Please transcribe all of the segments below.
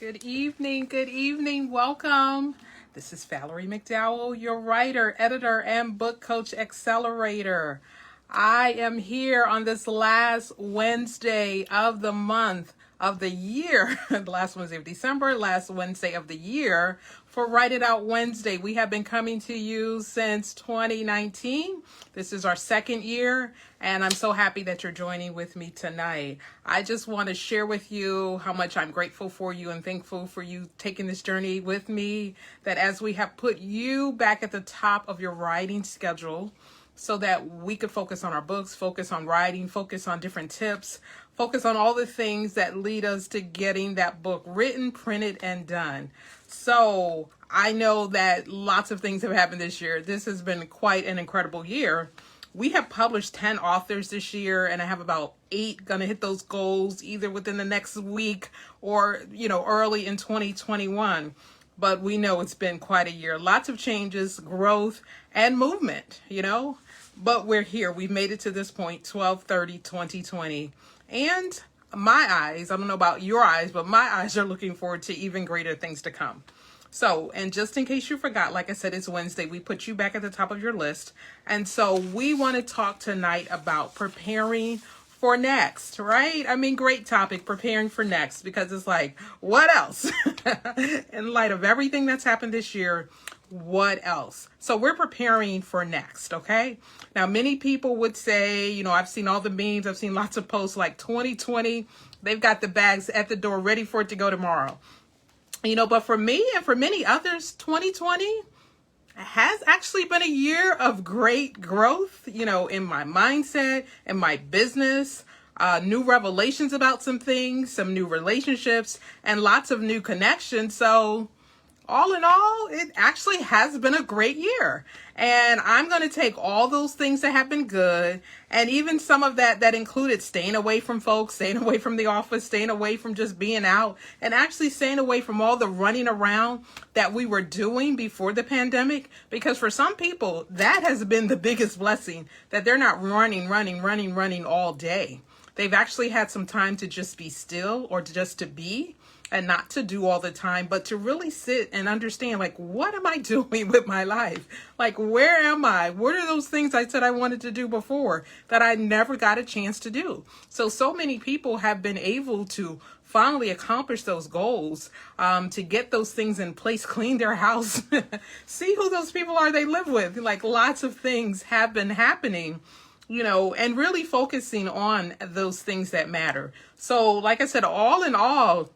Good evening. Good evening. Welcome. This is Valerie McDowell, your writer, editor, and book coach accelerator. I am here on this last Wednesday of the month of the year, the last Wednesday of December, last Wednesday of the year for Write It Out Wednesday. We have been coming to you since 2019. This is our second year, and I'm so happy that you're joining with me tonight. I just want to share with you how much I'm grateful for you and thankful for you taking this journey with me, that as we have put you back at the top of your writing schedule, so that we could focus on our books, focus on writing, focus on different tips, focus on all the things that lead us to getting that book written, printed, and done. So I know that lots of things have happened this year. This has been quite an incredible year. We have published 10 authors this year, and I have about 8 going to hit those goals either within the next week or, early in 2021. But we know it's been quite a year. Lots of changes, growth, and movement, But we're here. We've made it to this point, 12/30/2020. And my eyes, I don't know about your eyes, but my eyes are looking forward to even greater things to come. So, and just in case you forgot, like I said, it's Wednesday. We put you back at the top of your list. And so we want to talk tonight about preparing for next, right? I mean, great topic, preparing for next, because it's like, what else? In light of everything that's happened this year, what else? So we're preparing for next, okay? Now, many people would say, I've seen all the memes, I've seen lots of posts like 2020, they've got the bags at the door ready for it to go tomorrow. But for me and for many others, 2020 has actually been a year of great growth, in my mindset, in my business, new revelations about some things, some new relationships, and lots of new connections. So all in all, it actually has been a great year. And I'm going to take all those things that have been good, and even some of that included staying away from folks, staying away from the office, staying away from just being out, and actually staying away from all the running around that we were doing before the pandemic. Because for some people, that has been the biggest blessing, that they're not running all day. They've actually had some time to just be still, or just to be, and not to do all the time, but to really sit and understand, like, what am I doing with my life? Like, where am I? What are those things I said I wanted to do before that I never got a chance to do? So many people have been able to finally accomplish those goals, to get those things in place, clean their house, see who those people are they live with. Like, lots of things have been happening, and really focusing on those things that matter. So like I said, all in all,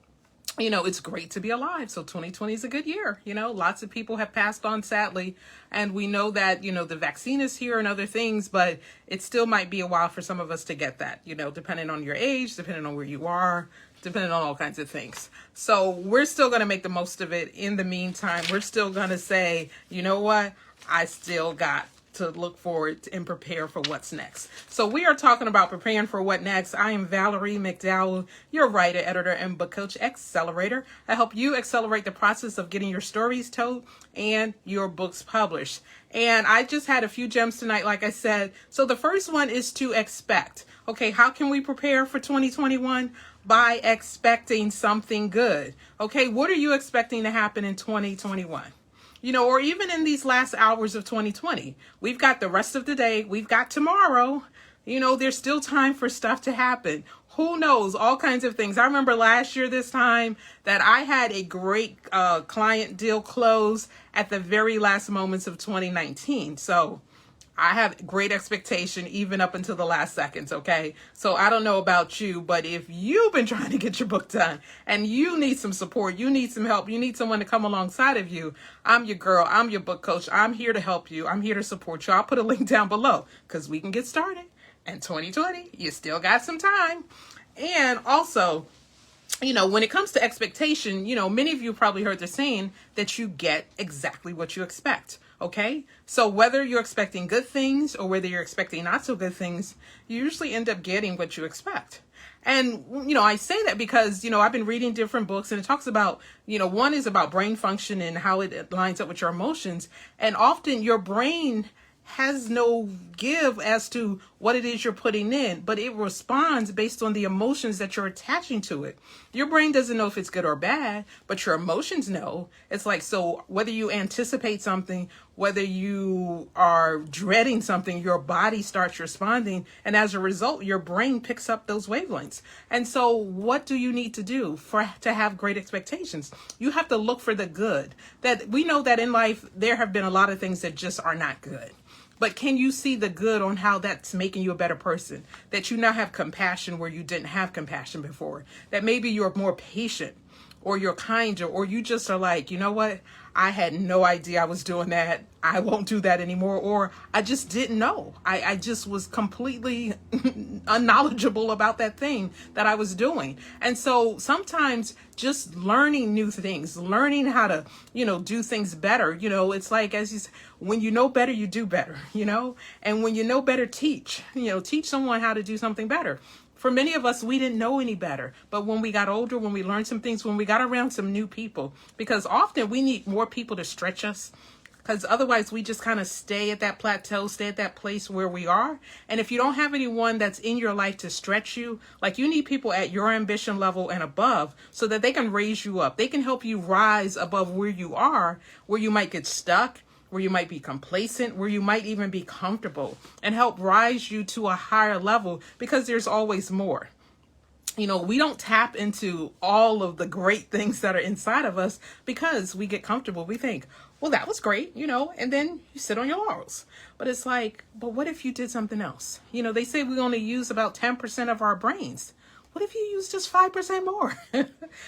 it's great to be alive. So 2020 is a good year. Lots of people have passed on, sadly. And we know that, the vaccine is here and other things, but it still might be a while for some of us to get that, depending on your age, depending on where you are, depending on all kinds of things. So we're still going to make the most of it. In the meantime, we're still going to say, you know what? I still got to look forward and prepare for what's next. So we are talking about preparing for what next. I am Valerie McDowell, your writer, editor, and book coach accelerator. I help you accelerate the process of getting your stories told and your books published. And I just had a few gems tonight, like I said. So the first one is to expect. Okay, how can we prepare for 2021? By expecting something good. Okay, what are you expecting to happen in 2021? Or even in these last hours of 2020, we've got the rest of the day, we've got tomorrow, there's still time for stuff to happen. Who knows, all kinds of things. I remember last year this time that I had a great client deal close at the very last moments of 2019. So I have great expectation even up until the last seconds, okay? So I don't know about you, but if you've been trying to get your book done and you need some support, you need some help, you need someone to come alongside of you, I'm your girl, I'm your book coach, I'm here to help you, I'm here to support you. I'll put a link down below because we can get started. And 2020, you still got some time. And also, when it comes to expectation, many of you probably heard the saying that you get exactly what you expect. Okay, so whether you're expecting good things or whether you're expecting not so good things, you usually end up getting what you expect. And, I say that because, I've been reading different books, and it talks about, one is about brain function and how it lines up with your emotions. And often your brain has no give as to what it is you're putting in, but it responds based on the emotions that you're attaching to it. Your brain doesn't know if it's good or bad, but your emotions know. It's like, so whether you anticipate something, whether you are dreading something, your body starts responding. And as a result, your brain picks up those wavelengths. And so what do you need to do to have great expectations? You have to look for the good. That we know that in life, there have been a lot of things that just are not good. But can you see the good on how that's making you a better person? That you now have compassion where you didn't have compassion before. That maybe you're more patient, or you're kinder, or you just are like, you know what? I had no idea I was doing that. I won't do that anymore. Or I just didn't know. I just was completely unknowledgeable about that thing that I was doing. And so sometimes just learning new things, learning how to, do things better. It's like, as you say, when you know better, you do better, and when you know better, teach someone how to do something better. For many of us, we didn't know any better. But when we got older, when we learned some things, when we got around some new people, because often we need more people to stretch us, because otherwise we just kind of stay at that plateau, stay at that place where we are. And if you don't have anyone that's in your life to stretch you, like, you need people at your ambition level and above so that they can raise you up. They can help you rise above where you are, where you might get stuck, where you might be complacent, where you might even be comfortable, and help rise you to a higher level, because there's always more. We don't tap into all of the great things that are inside of us because we get comfortable. We think, well, that was great, and then you sit on your laurels. But it's like, but what if you did something else? They say we only use about 10% of our brains. What if you use just 5% more?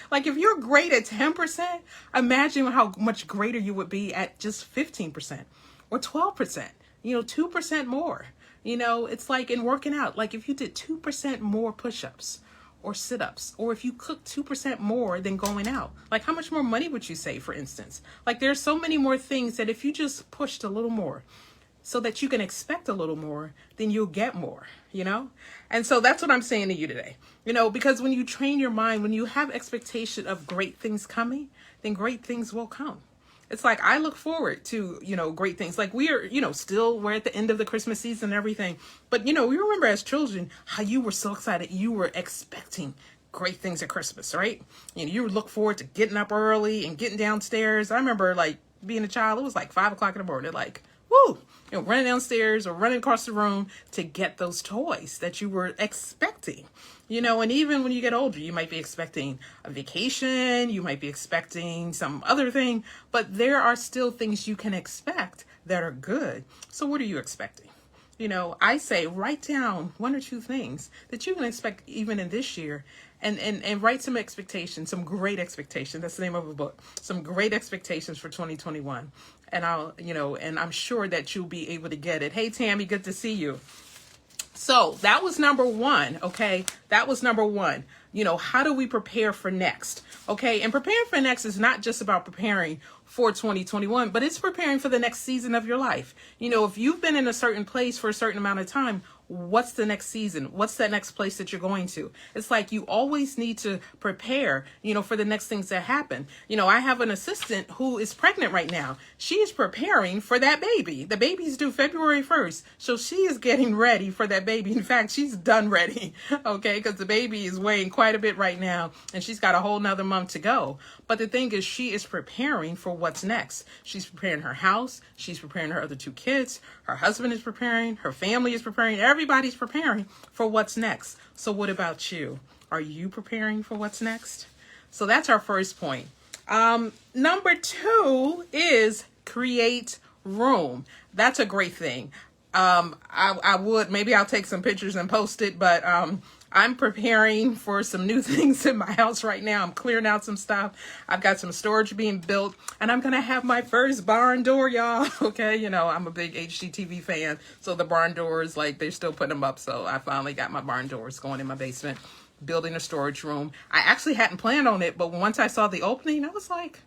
Like, if you're great at 10%, imagine how much greater you would be at just 15% or 12%, 2% more. It's like in working out, like if you did 2% more push-ups or sit-ups, or if you cook 2% more than going out, like how much more money would you save, for instance? Like, there's so many more things that if you just pushed a little more, so that you can expect a little more, then you'll get more, And so that's what I'm saying to you today, because when you train your mind, when you have expectation of great things coming, then great things will come. It's like, I look forward to, great things. Like, we're at the end of the Christmas season and everything. But, we remember as children how you were so excited. You were expecting great things at Christmas, right? You would look forward to getting up early and getting downstairs. I remember, like, being a child, it was like 5 o'clock in the morning, like, woo, running downstairs or running across the room to get those toys that you were expecting, and even when you get older, you might be expecting a vacation, you might be expecting some other thing, but there are still things you can expect that are good. So what are you expecting? I say write down 1 or 2 things that you can expect even in this year, and write some expectations, some great expectations. That's the name of a book. Some great expectations for 2021. And and I'm sure that you'll be able to get it. Hey, Tammy, good to see you. So that was number 1. Okay. That was number 1. How do we prepare for next? Okay. And preparing for next is not just about preparing for 2021, but it's preparing for the next season of your life. If you've been in a certain place for a certain amount of time, what's the next season? What's that next place that you're going to? It's like you always need to prepare, for the next things that happen. I have an assistant who is pregnant right now. She is preparing for that baby. The baby's due February 1st. So she is getting ready for that baby. In fact, she's done ready, okay? Because the baby is weighing quite a bit right now, and she's got a whole nother month to go. But the thing is, she is preparing for what's next. She's preparing her house. She's preparing her other 2 kids. Her husband is preparing. Her family is preparing. Everybody's preparing for what's next. So what about you? Are you preparing for what's next? So that's our first point. Number 2 is create room. That's a great thing. Maybe I'll take some pictures and post it, but I'm preparing for some new things in my house right now. I'm clearing out some stuff. I've got some storage being built, and I'm going to have my first barn door, y'all. Okay. I'm a big HGTV fan. So the barn doors, like, they're still putting them up. So I finally got my barn doors going in my basement, building a storage room. I actually hadn't planned on it, but once I saw the opening, I was like,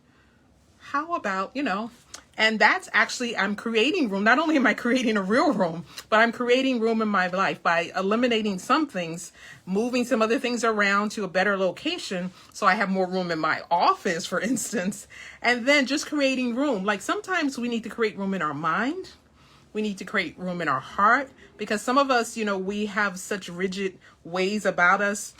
how about, and that's actually, I'm creating room. Not only am I creating a real room, but I'm creating room in my life by eliminating some things, moving some other things around to a better location. So I have more room in my office, for instance, and then just creating room. Like, sometimes we need to create room in our mind. We need to create room in our heart, because some of us, we have such rigid ways about us,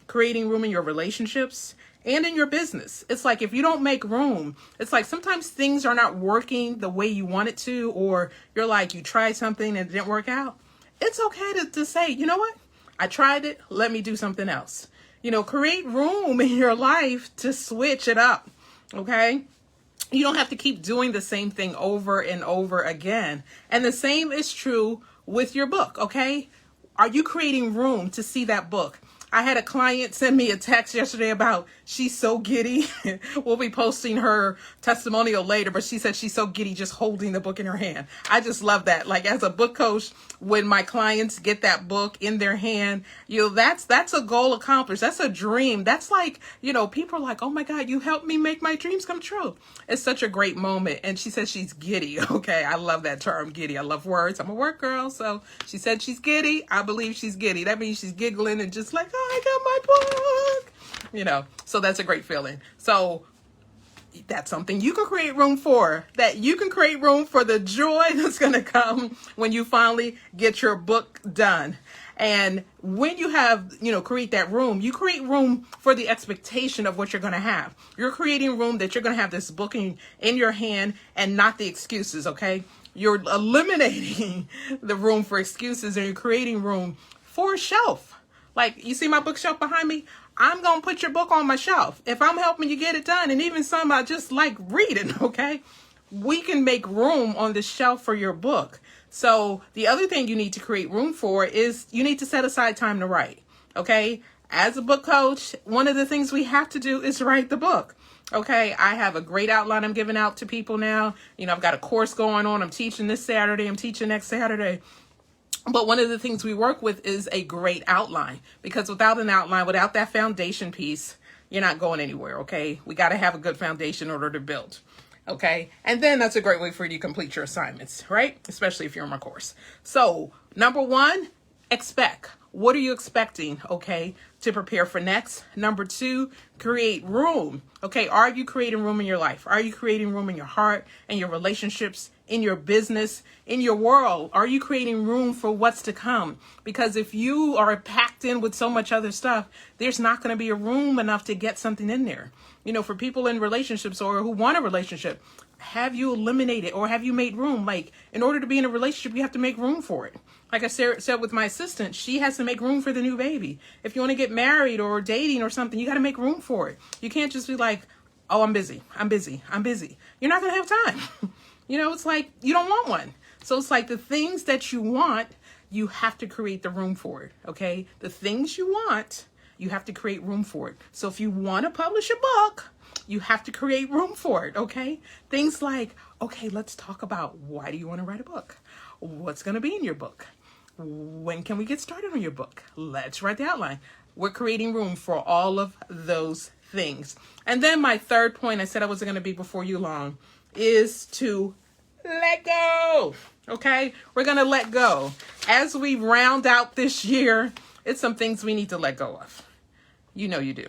creating room in your relationships and in your business. It's like, if you don't make room, it's like sometimes things are not working the way you want it to, or you're like, you tried something and it didn't work out. It's okay to say, you know what? I tried it. Let me do something else. Create room in your life to switch it up. Okay. You don't have to keep doing the same thing over and over again. And the same is true with your book. Okay. Are you creating room to see that book? I had a client send me a text yesterday about she's so giddy. We'll be posting her testimonial later, but she said she's so giddy just holding the book in her hand. I just love that. Like, as a book coach, when my clients get that book in their hand, that's a goal accomplished. That's a dream. That's like, people are like, oh my God, you helped me make my dreams come true. It's such a great moment. And she says she's giddy. Okay. I love that term, giddy. I love words. I'm a word girl. So she said she's giddy. I believe she's giddy. That means she's giggling and just like, I got my book, so that's a great feeling. So that's something you can create room for, that you can create room for the joy that's going to come when you finally get your book done. And when you have, create that room, you create room for the expectation of what you're going to have. You're creating room that you're going to have this book in your hand and not the excuses. Okay. You're eliminating the room for excuses, and you're creating room for a shelf. Like, you see my bookshelf behind me? I'm going to put your book on my shelf. If I'm helping you get it done, and even some I just like reading, okay? We can make room on the shelf for your book. So the other thing you need to create room for is you need to set aside time to write, okay? As a book coach, one of the things we have to do is write the book. Okay, I have a great outline I'm giving out to people now. I've got a course going on. I'm teaching this Saturday. I'm teaching next Saturday. But one of the things we work with is a great outline, because without an outline, without that foundation piece, you're not going anywhere. Okay. We got to have a good foundation in order to build. Okay. And then that's a great way for you to complete your assignments, right? Especially if you're in my course. So number one, expect. What are you expecting? Okay. To prepare for next. Number two, create room. Okay. Are you creating room in your life? Are you creating room in your heart and your relationships, in your business, in your world? Are you creating room for what's to come? Because if you are packed in with so much other stuff, there's not going to be a room enough to get something in there. For people in relationships or who want a relationship, have you eliminated or have you made room? Like, in order to be in a relationship, you have to make room for it. Like I said with my assistant, she has to make room for the new baby. If you want to get married or dating or something, you got to make room for it. You can't just be like, oh, I'm busy. You're not going to have time. It's like you don't want one. So it's like the things that you want, you have to create the room for it. Okay. The things you want, you have to create room for it. So if you want to publish a book, you have to create room for it. Okay. Things like, okay, let's talk about, why do you want to write a book? What's going to be in your book? When can we get started on your book? Let's write the outline. We're creating room for all of those things. And then my third point, I said I wasn't going to be before you long, is to let go. Okay. We're going to let go. As we round out this year, it's some things we need to let go of. You do.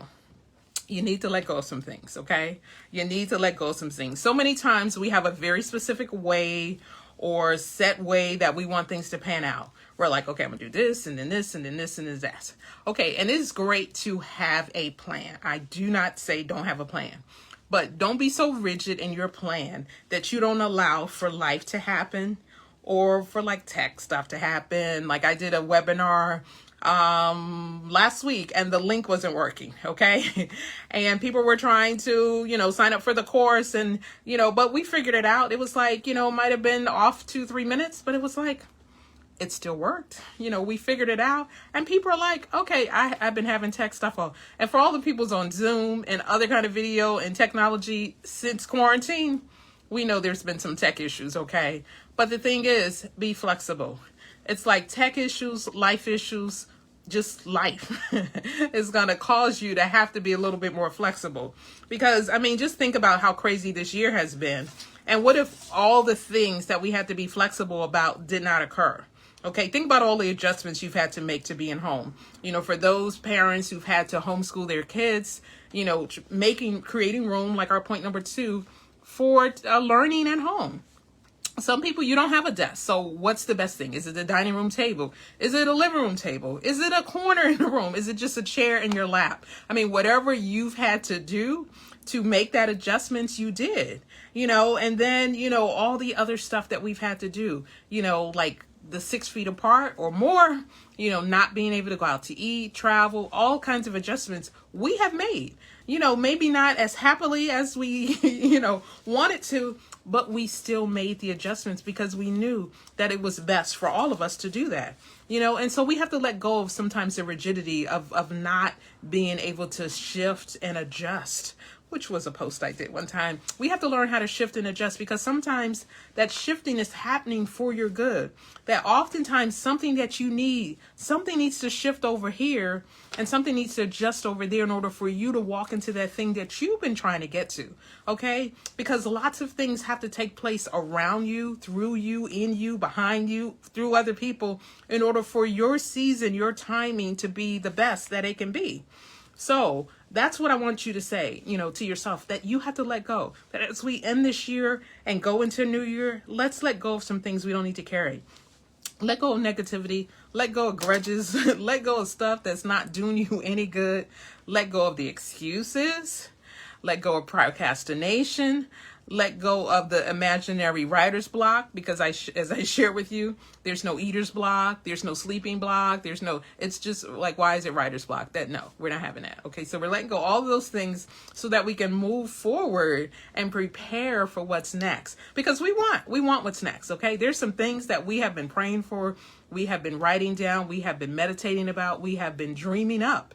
You need to let go of some things. Okay. You need to let go of some things. So many times we have a very specific way or set way that we want things to pan out. We're like, okay, I'm gonna do this and then this and then this and then that. Okay. And it's great to have a plan. I do not say don't have a plan. But don't be so rigid in your plan that you don't allow for life to happen or for like tech stuff to happen. Like, I did a webinar last week and the link wasn't working. Okay. And people were trying to, sign up for the course and, but we figured it out. It was like, might have been off 2-3 minutes, but it was like, it still worked. We figured it out, and people are like, okay, I've been having tech stuff on. And for all the people's on Zoom and other kind of video and technology since quarantine, we know there's been some tech issues. Okay. But the thing is, be flexible. It's like tech issues, life issues, just life is going to cause you to have to be a little bit more flexible, because just think about how crazy this year has been. And what if all the things that we had to be flexible about did not occur? Okay, think about all the adjustments you've had to make to being home. For those parents who've had to homeschool their kids, creating room, like our point number 2, for learning at home. Some people, you don't have a desk. So what's the best thing? Is it the dining room table? Is it a living room table? Is it a corner in the room? Is it just a chair in your lap? I mean, whatever you've had to do to make that adjustments, you did, and then, all the other stuff that we've had to do, like the 6 feet apart or more, not being able to go out to eat, travel, all kinds of adjustments we have made, maybe not as happily as we, wanted to, but we still made the adjustments because we knew that it was best for all of us to do that, and so we have to let go of sometimes the rigidity of not being able to shift and adjust, which was a post I did one time. We have to learn how to shift and adjust because sometimes that shifting is happening for your good. That oftentimes something that you need, something needs to shift over here and something needs to adjust over there in order for you to walk into that thing that you've been trying to get to. Okay? Because lots of things have to take place around you, through you, in you, behind you, through other people in order for your season, your timing to be the best that it can be. So that's what I want you to say, to yourself, that you have to let go. That as we end this year and go into a new year, let's let go of some things we don't need to carry. Let go of negativity. Let go of grudges. Let go of stuff that's not doing you any good. Let go of the excuses. Let go of procrastination. Let go of the imaginary writer's block, because as I shared with you, there's no eater's block, there's no sleeping block, it's just like, why is it writer's block? No, we're not having that. Okay, so we're letting go of all of those things so that we can move forward and prepare for what's next, because we want what's next. Okay, there's some things that we have been praying for, we have been writing down, we have been meditating about, we have been dreaming up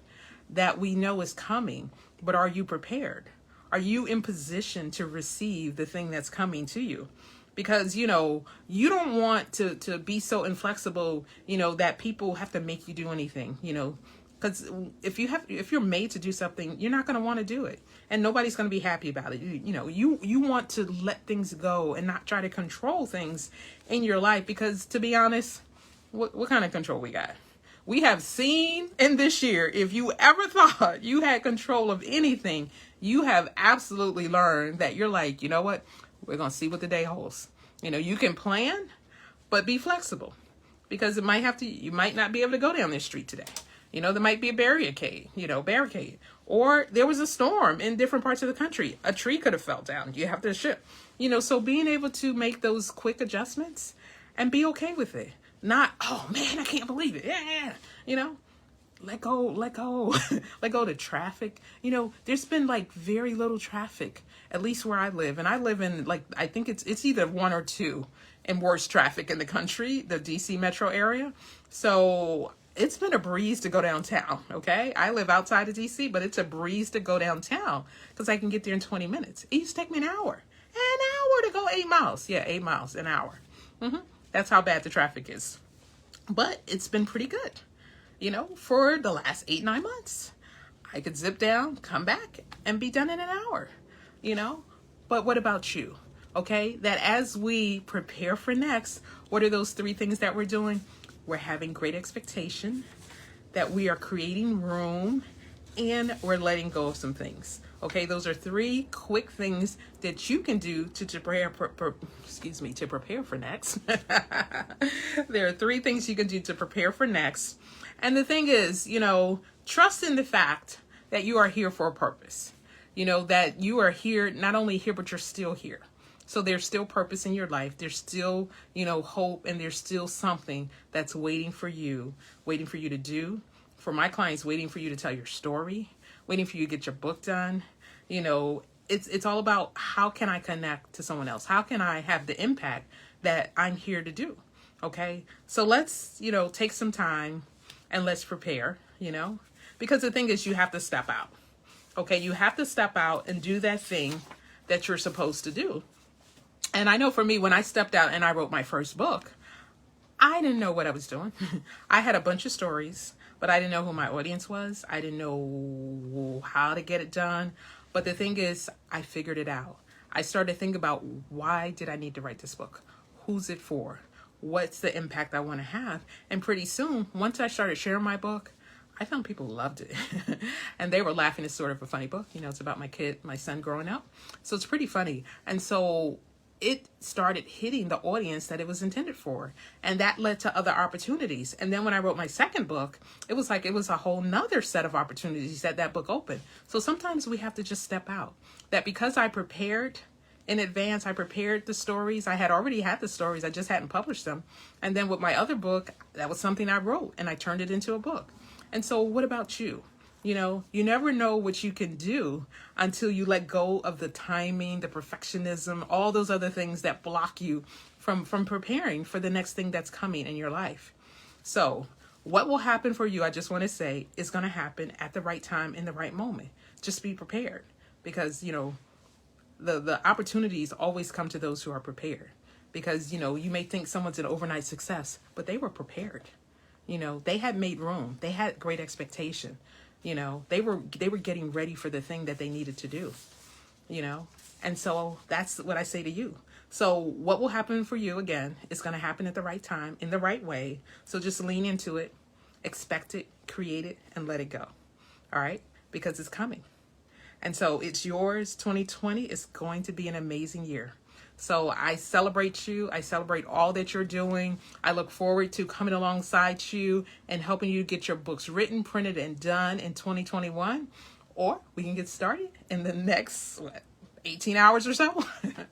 that we know is coming, but are you prepared? Are you in position to receive the thing that's coming to you? Because, you don't want to be so inflexible, that people have to make you do anything, because if you're made to do something, you're not going to want to do it, and nobody's going to be happy about it. You want to let things go and not try to control things in your life, because to be honest, what kind of control we got? We have seen in this year, if you ever thought you had control of anything, you have absolutely learned that you're like, you know what? We're going to see what the day holds. You can plan, but be flexible, because you might not be able to go down this street today. There might be a barricade, or there was a storm in different parts of the country. A tree could have fell down. You have to shift, so being able to make those quick adjustments and be okay with it. Not, oh man, I can't believe it. Yeah. Let go, let go to traffic. There's been like very little traffic, at least where I live. And I live in I think it's either one or two in worst traffic in the country, the DC metro area. So it's been a breeze to go downtown. Okay. I live outside of DC, but it's a breeze to go downtown because I can get there in 20 minutes. It used to take me an hour to go 8 miles. Yeah. 8 miles, an hour. That's how bad the traffic is. But it's been pretty good, for the last 8-9 months. I could zip down, come back, and be done in an hour, But what about you? Okay, that as we prepare for next, what are those 3 things that we're doing? We're having great expectation, that we are creating room, and we're letting go of some things. Okay, those are 3 quick things that you can do to prepare for next. There are 3 things you can do to prepare for next. And the thing is, trust in the fact that you are here for a purpose. That you are here, not only here, but you're still here. So there's still purpose in your life. There's still, hope, and there's still something that's waiting for you to do. For my clients, waiting for you to tell your story, waiting for you to get your book done. It's all about, how can I connect to someone else? How can I have the impact that I'm here to do? Okay. So let's, take some time and let's prepare, because the thing is, you have to step out. Okay. You have to step out and do that thing that you're supposed to do. And I know for me, when I stepped out and I wrote my first book, I didn't know what I was doing. I had a bunch of stories, but I didn't know who my audience was. I didn't know how to get it done. But the thing is, I figured it out. I started to think about, why did I need to write this book? Who's it for? What's the impact I want to have? And pretty soon, once I started sharing my book, I found people loved it. And they were laughing. It's sort of a funny book. It's about my son growing up. So it's pretty funny. And so it started hitting the audience that it was intended for. And that led to other opportunities. And then when I wrote my second book, it was like it was a whole nother set of opportunities that book opened. So sometimes we have to just step out. That because I prepared in advance, I prepared the stories. I had already had the stories, I just hadn't published them. And then with my other book, that was something I wrote and I turned it into a book. And so what about you? You know, you never know what you can do until you let go of the timing, the perfectionism, all those other things that block you from preparing for the next thing that's coming in your life. So what will happen for you, I just want to say, is going to happen at the right time in the right moment. Just be prepared, because, you know, the opportunities always come to those who are prepared. Because, you know, you may think someone's an overnight success, but they were prepared. You know, they had made room. They had great expectation. You know, they were getting ready for the thing that they needed to do, you know. And so that's what I say to you. So what will happen for you, again, is going to happen at the right time, in the right way. So just lean into it, expect it, create it, and let it go. All right? Because it's coming. And so it's yours. 2020 is going to be an amazing year. So I celebrate you. I celebrate all that you're doing. I look forward to coming alongside you and helping you get your books written, printed, and done in 2021. Or we can get started in the next, 18 hours or so?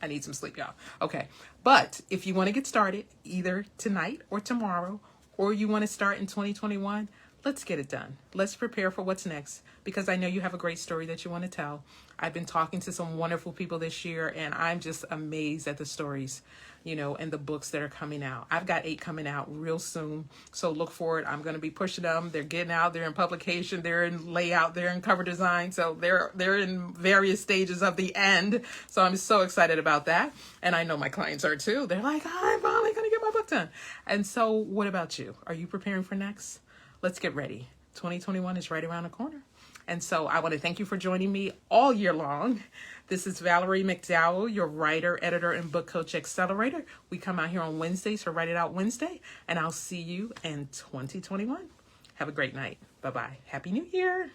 I need some sleep, y'all. Okay. But if you want to get started either tonight or tomorrow, or you want to start in 2021, let's get it done. Let's prepare for what's next, because I know you have a great story that you want to tell. I've been talking to some wonderful people this year, and I'm just amazed at the stories, you know, and the books that are coming out. I've got 8 coming out real soon, so look for it. I'm going to be pushing them. They're getting out. They're in publication. They're in layout. They're in cover design. So they're in various stages of the end. So I'm so excited about that. And I know my clients are too. They're like, I'm finally going to get my book done. And so what about you? Are you preparing for next? Let's get ready. 2021 is right around the corner. And so I want to thank you for joining me all year long. This is Valerie McDowell, your writer, editor, and book coach accelerator. We come out here on Wednesdays for Write It Out Wednesday, and I'll see you in 2021. Have a great night. Bye-bye. Happy New Year.